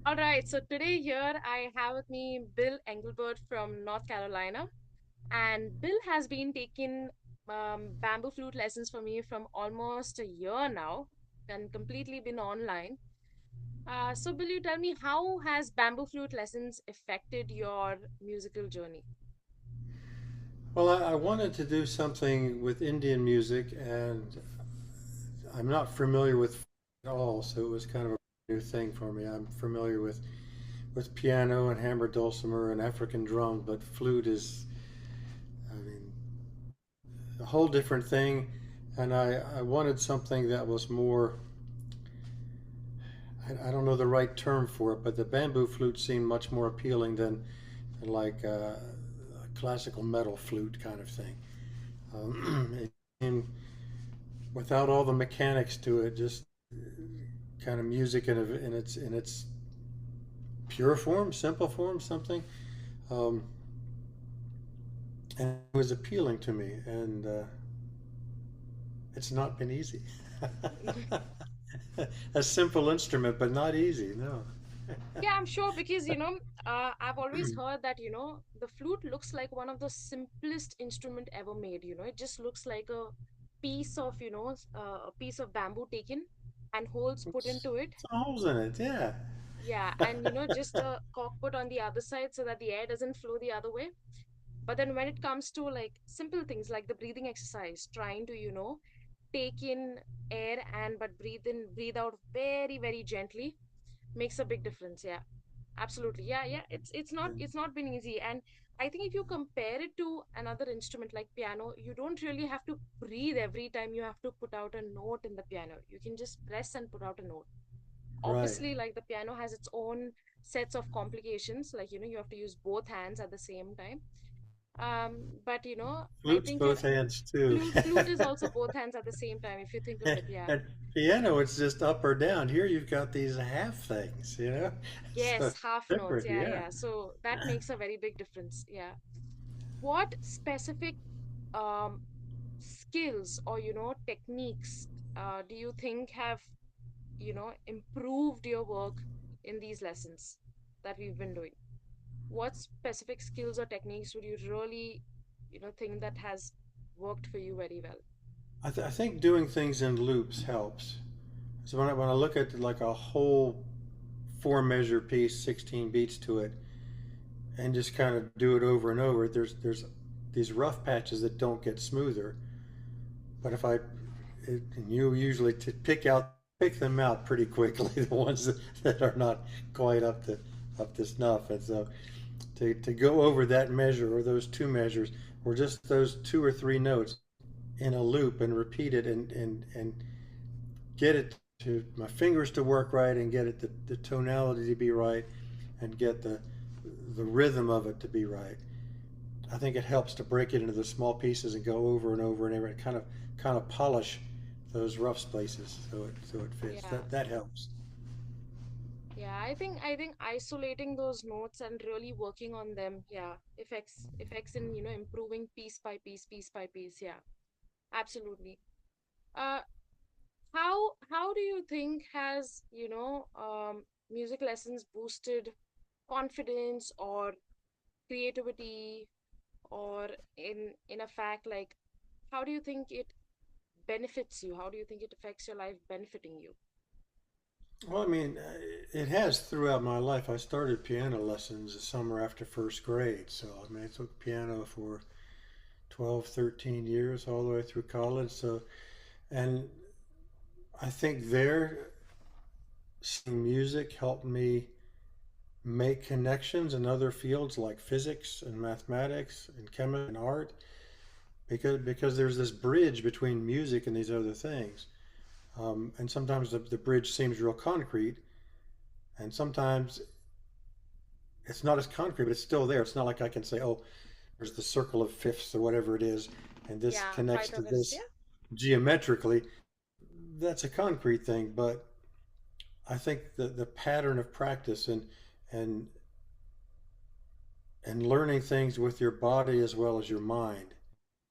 All right, so today here I have with me Bill Engelbert from North Carolina, and Bill has been taking bamboo flute lessons for me from almost a year now, and completely been online. So Bill, you tell me, how has bamboo flute lessons affected your musical journey? Well, I wanted to do something with Indian music, and I'm not familiar with at all, so it was kind of a new thing for me. I'm familiar with piano and hammered dulcimer and African drum, but flute is, I mean, a whole different thing. And I wanted something that was more, I don't know the right term for it, but the bamboo flute seemed much more appealing than like a classical metal flute kind of thing. It seemed without all the mechanics to it, just kind of music in its pure form, simple form, something, um, and it was appealing to me. And it's not been easy. A simple instrument, but not easy. No. Yeah, I'm sure because I've always heard that the flute looks like one of the simplest instrument ever made. It just looks like a piece of a piece of bamboo taken and holes put into it. Some holes in it. Yeah. Yeah, and just a cork put on the other side so that the air doesn't flow the other way. But then when it comes to like simple things like the breathing exercise, trying to take in air and but breathe in, breathe out very very gently makes a big difference. Yeah, absolutely. Yeah, yeah, it's not been easy. And I think if you compare it to another instrument like piano, you don't really have to breathe every time you have to put out a note in the piano. You can just press and put out a note. Right. Obviously, like the piano has its own sets of complications, like you have to use both hands at the same time. But I Flute's think in both hands too. flute is also both hands at the same time if you think of it. Yeah. At piano, it's just up or down. Here, you've got these half things. So Yes, half notes. different. Yeah, Yeah. yeah. So that makes a very big difference. Yeah. What specific um skills or techniques do you think have improved your work in these lessons that we've been doing? What specific skills or techniques would you really think that has worked for you very well? I think doing things in loops helps. So when I look at like a whole four measure piece, 16 beats to it, and just kind of do it over and over, there's these rough patches that don't get smoother. But if I and you usually to pick them out pretty quickly, the ones that are not quite up to snuff. And so to go over that measure or those two measures or just those two or three notes in a loop and repeat it and get it to my fingers to work right and get it the tonality to be right and get the rhythm of it to be right. I think it helps to break it into the small pieces and go over and over and over and kind of polish those rough spaces so it fits. Yeah. That helps. Yeah, I think isolating those notes and really working on them, yeah, effects in improving piece by piece, piece by piece. Yeah, absolutely. Uh, how do you think has music lessons boosted confidence or creativity, or in a fact, like how do you think it benefits you? How do you think it affects your life benefiting you? Well, I mean, it has throughout my life. I started piano lessons the summer after first grade. So, I mean, I took piano for 12, 13 years all the way through college. So, and I think there, seeing music helped me make connections in other fields like physics and mathematics and chemistry and art because there's this bridge between music and these other things. And sometimes the bridge seems real concrete, and sometimes it's not as concrete, but it's still there. It's not like I can say, oh, there's the circle of fifths or whatever it is, and this Yeah, connects to Pythagoras. this Yeah. geometrically. That's a concrete thing, but I think the pattern of practice and and learning things with your body as well as your mind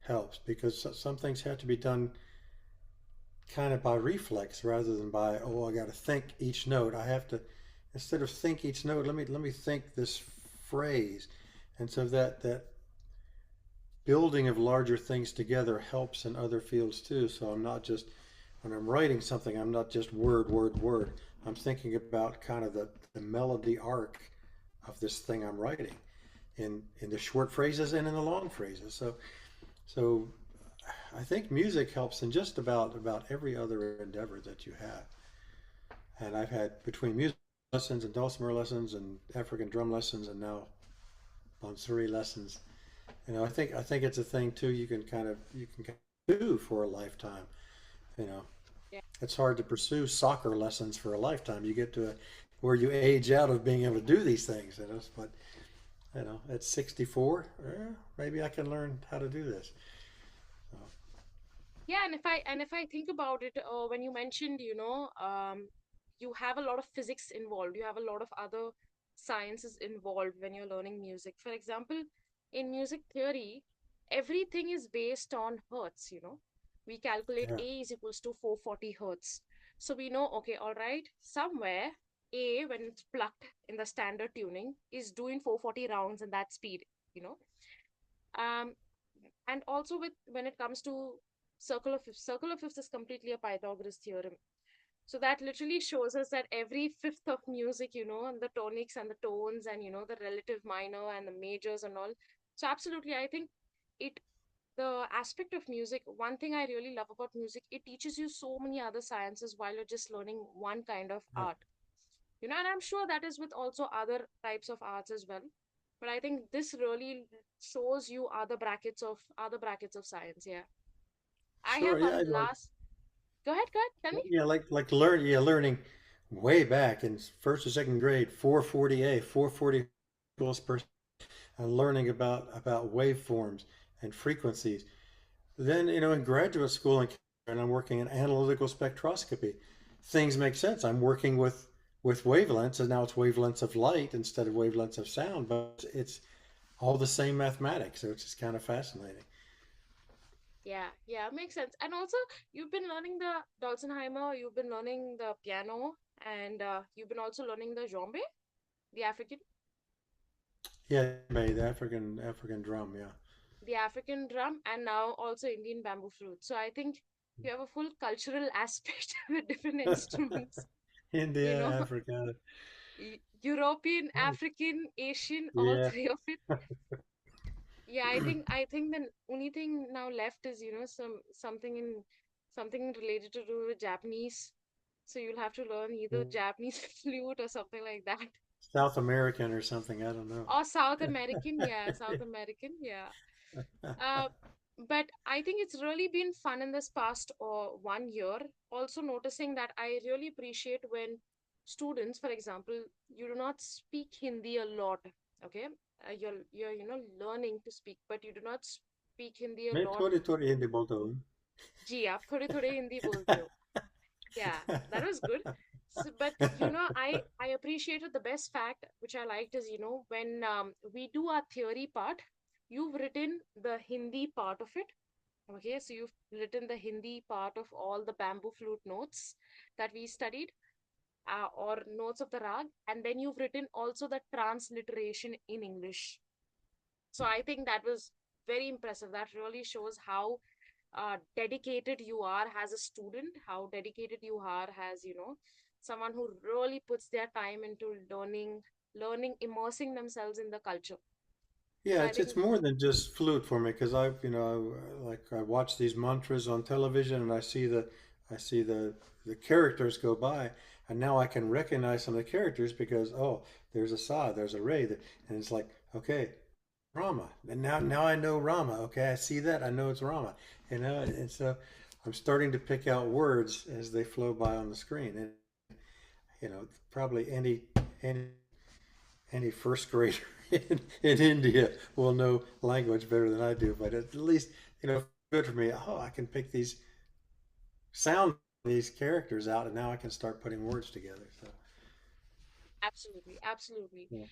helps because some things have to be done kind of by reflex rather than by, oh, I got to think each note. I have to, instead of think each note, let me think this phrase. And so that building of larger things together helps in other fields too. So I'm not just when I'm writing something, I'm not just word, word, word. I'm thinking about kind of the melody arc of this thing I'm writing in the short phrases and in the long phrases. So I think music helps in just about every other endeavor that you have. And I've had between music lessons and dulcimer lessons and African drum lessons and now Bansuri lessons. I think it's a thing too. You can do for a lifetime. You know, Yeah. it's hard to pursue soccer lessons for a lifetime. You get to where you age out of being able to do these things. But at 64, maybe I can learn how to do this. So, Yeah, and if I think about it, when you mentioned, you have a lot of physics involved, you have a lot of other sciences involved when you're learning music. For example, in music theory, everything is based on hertz, We calculate yeah, A is equals to 440 hertz. So we know, okay, all right, somewhere A, when it's plucked in the standard tuning, is doing 440 rounds in that speed, you know. Um, and also with when it comes to circle of fifths is completely a Pythagoras theorem. So that literally shows us that every fifth of music, and the tonics and the tones and the relative minor and the majors and all. So absolutely, I think it the aspect of music, one thing I really love about music, it teaches you so many other sciences while you're just learning one kind of yeah, art. And I'm sure that is with also other types of arts as well. But I think this really shows you other brackets of science. Yeah. I sure. have Yeah, one last. Go ahead, tell me. learning way back in first or second grade, 440A, 440 equals per, and learning about waveforms and frequencies. Then, in graduate school and I'm working in analytical spectroscopy, things make sense. I'm working with wavelengths, and now it's wavelengths of light instead of wavelengths of sound, but it's all the same mathematics, so it's just kind of fascinating. Yeah, yeah, makes sense. And also, you've been learning the Dulcenheimer, you've been learning the piano, and you've been also learning the djembe, the African, Yeah, the African drum. Yeah, the African drum, and now also Indian bamboo flute. So I think you have a full cultural aspect with different instruments, you know, India, Africa. European, African, Asian, all Yeah, three of it. Yeah, I think the only thing now left is, something related to do with Japanese. So you'll have to learn either Japanese flute or something like that. South American or something. I don't know. Or South American, yeah, South American, yeah. Uh, but I think it's really been fun in this past 1 year. Also noticing that I really appreciate when students, for example, you do not speak Hindi a lot, okay? You're learning to speak, but you do not speak Hindi a मैं lot. थोड़ी थोड़ी हिंदी बोलता हूँ. जी आप थोड़े थोड़े हिंदी बोलते हो. Yeah, that was good. So, but I appreciated the best fact which I liked is when we do our theory part, you've written the Hindi part of it. Okay, so you've written the Hindi part of all the bamboo flute notes that we studied, or notes of the rag, and then you've written also the transliteration in English. So I think that was very impressive. That really shows how dedicated you are as a student, how dedicated you are as, someone who really puts their time into learning, immersing themselves in the culture. So Yeah, I it's think more than just flute for me because I watch these mantras on television and I see the characters go by and now I can recognize some of the characters because there's a Sa, there's a Re, and it's like okay, Rama, and now I know Rama. Okay, I see that, I know it's Rama, and so I'm starting to pick out words as they flow by on the screen, and probably any first grader in India will know language better than I do, but at least, good for me. Oh, I can pick these sound, these characters out, and now I can start putting words together. So, absolutely, absolutely. yeah.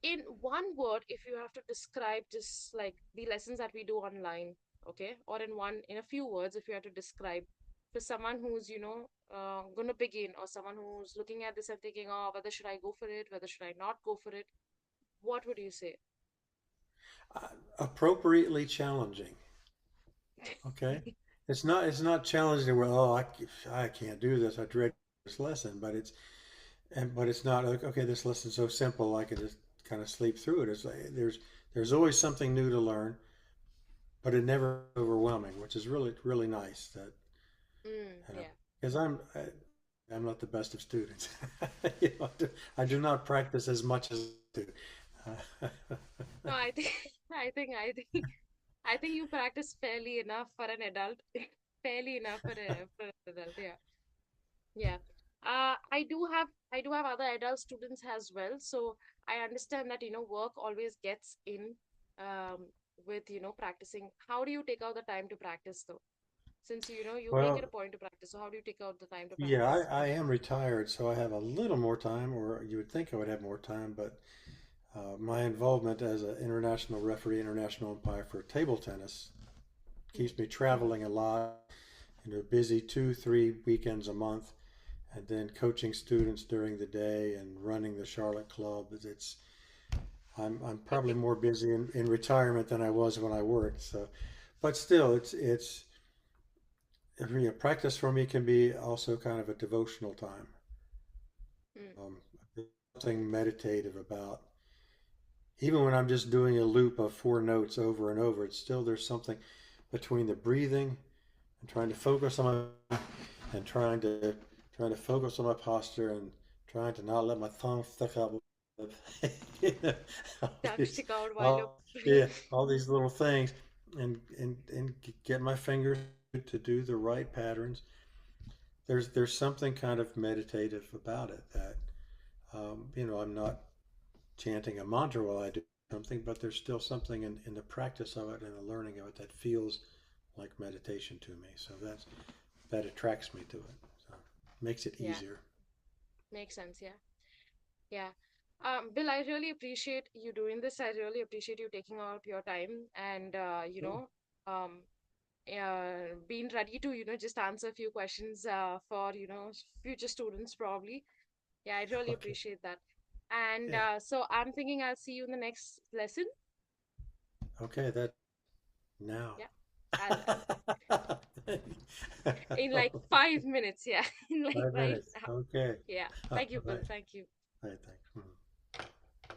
In one word, if you have to describe just like the lessons that we do online, okay, or in a few words, if you have to describe for someone who's, gonna begin, or someone who's looking at this and thinking, oh, whether should I go for it, whether should I not go for it? What would you say? Uh, Appropriately challenging. Okay, it's not challenging. Well, oh, I can't do this. I dread this lesson, but it's not like, okay. This lesson's so simple. I can just kind of sleep through it. It's like there's always something new to learn, but it never overwhelming, which is really nice. That you know, Yeah. because I'm not the best of students. I do not practice as much as I do. No, I think, I think you practice fairly enough for an adult, fairly enough for an adult. Yeah. Yeah. I do have other adult students as well. So I understand that, work always gets in um with, practicing. How do you take out the time to practice though? Since you make it a Well, point to practice. So how do you take out the time to yeah, practice? I am retired, so I have a little more time, or you would think I would have more time, but my involvement as an international referee, international umpire for table tennis keeps me traveling a lot, busy 2, 3 weekends a month, and then coaching students during the day and running the Charlotte Club. I'm probably Okay. more busy in retirement than I was when I worked. So, but still, it's practice for me can be also kind of a devotional time. Mm. Um, Something meditative about even when I'm just doing a loop of 4 notes over and over. It's still there's something between the breathing and trying to focus on and trying to focus on my posture and trying to not let my thumb stick out. You know, all Tongue these, stick out while you're all, yeah, all these little things, and get my fingers to do the right patterns. There's something kind of meditative about it that I'm not chanting a mantra while I do something, but there's still something in the practice of it and the learning of it that feels like meditation to me. So that attracts me to it. So makes it Yeah, easier. makes sense. Yeah. Yeah. Bill, I really appreciate you doing this. I really appreciate you taking out your time and um being ready to, just answer a few questions for, future students probably. Yeah, I really Okay. appreciate that. And Yeah. so I'm thinking I'll see you in the next lesson. Okay. That now. Yeah. I'll in like 5 minutes. Yeah. In like Five right minutes. now. Okay. Yeah. All Thank you, Bill. right. Thank you. All right. Thanks. Mhm.